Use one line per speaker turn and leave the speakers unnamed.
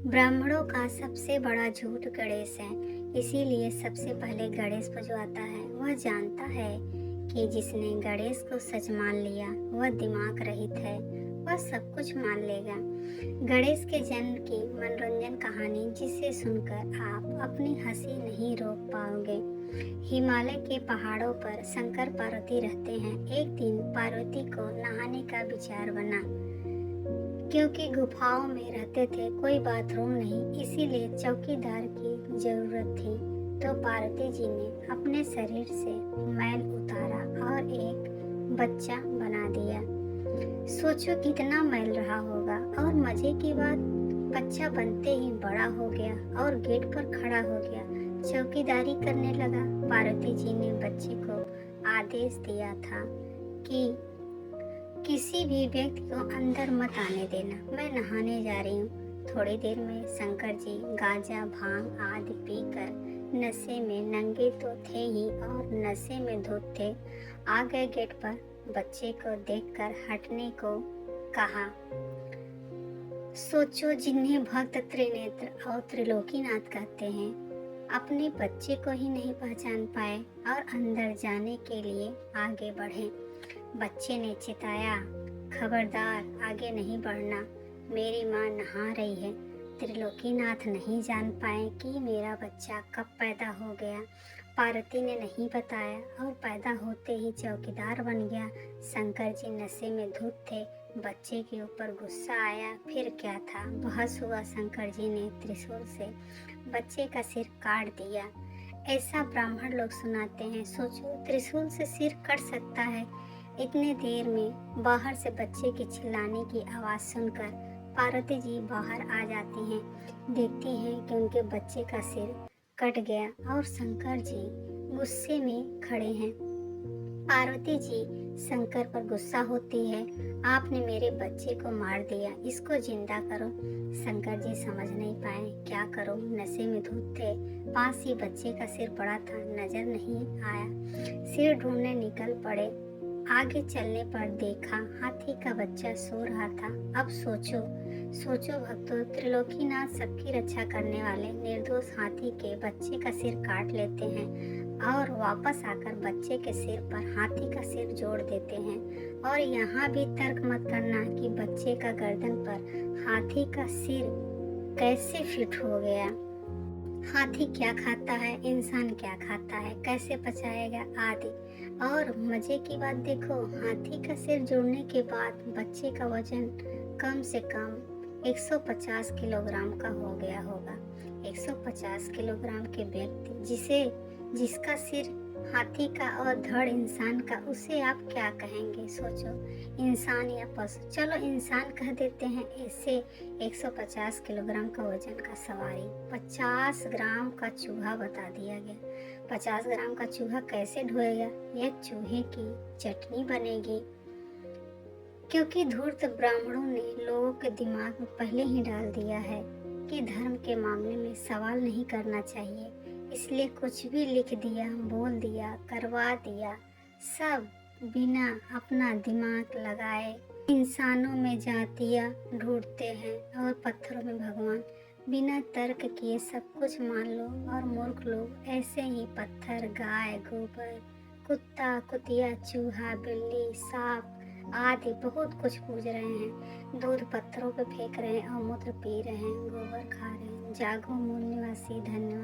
ब्राह्मणों का सबसे बड़ा झूठ गणेश है। इसीलिए सबसे पहले गणेश पर जो आता है वह जानता है कि जिसने गणेश को सच मान लिया वह दिमाग रहित है, वह सब कुछ मान लेगा। गणेश के जन्म की मनोरंजन कहानी जिसे सुनकर आप अपनी हंसी नहीं रोक पाओगे। हिमालय के पहाड़ों पर शंकर पार्वती रहते हैं। एक दिन पार्वती को नहाने का विचार बना। क्योंकि गुफाओं में रहते थे, कोई बाथरूम नहीं, इसीलिए चौकीदार की जरूरत थी। तो पार्वती जी ने अपने शरीर से मैल उतारा और एक बच्चा बना दिया। सोचो कितना मैल रहा होगा। और मजे की बात, बच्चा बनते ही बड़ा हो गया और गेट पर खड़ा हो गया, चौकीदारी करने लगा। पार्वती जी ने बच्चे को आदेश दिया था कि किसी भी व्यक्ति को अंदर मत आने देना, मैं नहाने जा रही हूँ। थोड़ी देर में शंकर जी गांजा भांग आदि पीकर नशे में, नंगे तो थे ही और नशे में धुत थे, आ गए गेट पर। बच्चे को देखकर हटने को कहा। सोचो, जिन्हें भक्त त्रिनेत्र और त्रिलोकीनाथ कहते हैं, अपने बच्चे को ही नहीं पहचान पाए और अंदर जाने के लिए आगे बढ़े। बच्चे ने चिताया, खबरदार आगे नहीं बढ़ना, मेरी माँ नहा रही है। त्रिलोकीनाथ नहीं जान पाए कि मेरा बच्चा कब पैदा हो गया। पार्वती ने नहीं बताया और पैदा होते ही चौकीदार बन गया। शंकर जी नशे में धुत थे, बच्चे के ऊपर गुस्सा आया। फिर क्या था, बहस हुआ। शंकर जी ने त्रिशूल से बच्चे का सिर काट दिया। ऐसा ब्राह्मण लोग सुनाते हैं। सोचो, त्रिशूल से सिर कट सकता है। इतने देर में बाहर से बच्चे के चिल्लाने की आवाज़ सुनकर पार्वती जी बाहर आ जाती हैं। देखती हैं कि उनके बच्चे का सिर कट गया और शंकर जी गुस्से में खड़े हैं। पार्वती जी शंकर पर गुस्सा होती है, आपने मेरे बच्चे को मार दिया, इसको जिंदा करो। शंकर जी समझ नहीं पाए क्या करो, नशे में धुत थे, पास ही बच्चे का सिर पड़ा था, नजर नहीं आया। सिर ढूंढने निकल पड़े। आगे चलने पर देखा हाथी का बच्चा सो रहा था। अब सोचो भक्तों, त्रिलोकीनाथ सबकी रक्षा करने वाले निर्दोष हाथी के बच्चे का सिर काट लेते हैं और वापस आकर बच्चे के सिर पर हाथी का सिर जोड़ देते हैं। और यहाँ भी तर्क मत करना कि बच्चे का गर्दन पर हाथी का सिर कैसे फिट हो गया। हाथी क्या खाता है, इंसान क्या खाता है, कैसे पचाएगा आदि। और मजे की बात देखो, हाथी का सिर जोड़ने के बाद बच्चे का वजन कम से कम 150 किलोग्राम का हो गया होगा। 150 किलोग्राम के व्यक्ति जिसका सिर हाथी का और धड़ इंसान का, उसे आप क्या कहेंगे? सोचो, इंसान या पशु, चलो इंसान कह देते हैं। ऐसे 150 किलोग्राम का वजन का सवारी 50 ग्राम का चूहा बता दिया गया। 50 ग्राम का चूहा कैसे ढोएगा? यह चूहे की चटनी बनेगी। क्योंकि धूर्त ब्राह्मणों ने लोगों के दिमाग में पहले ही डाल दिया है कि धर्म के मामले में सवाल नहीं करना चाहिए, इसलिए कुछ भी लिख दिया, बोल दिया, करवा दिया, सब बिना अपना दिमाग लगाए। इंसानों में जातियाँ ढूंढते हैं और पत्थरों में भगवान। बिना तर्क किए सब कुछ मान लो। और मूर्ख लोग ऐसे ही पत्थर, गाय, गोबर, कुत्ता, कुतिया, चूहा, बिल्ली, सांप आदि बहुत कुछ पूज रहे हैं। दूध पत्थरों पे फेंक रहे हैं और मूत्र पी रहे हैं, गोबर खा रहे हैं। जागो मूल निवासी, धन्यवाद।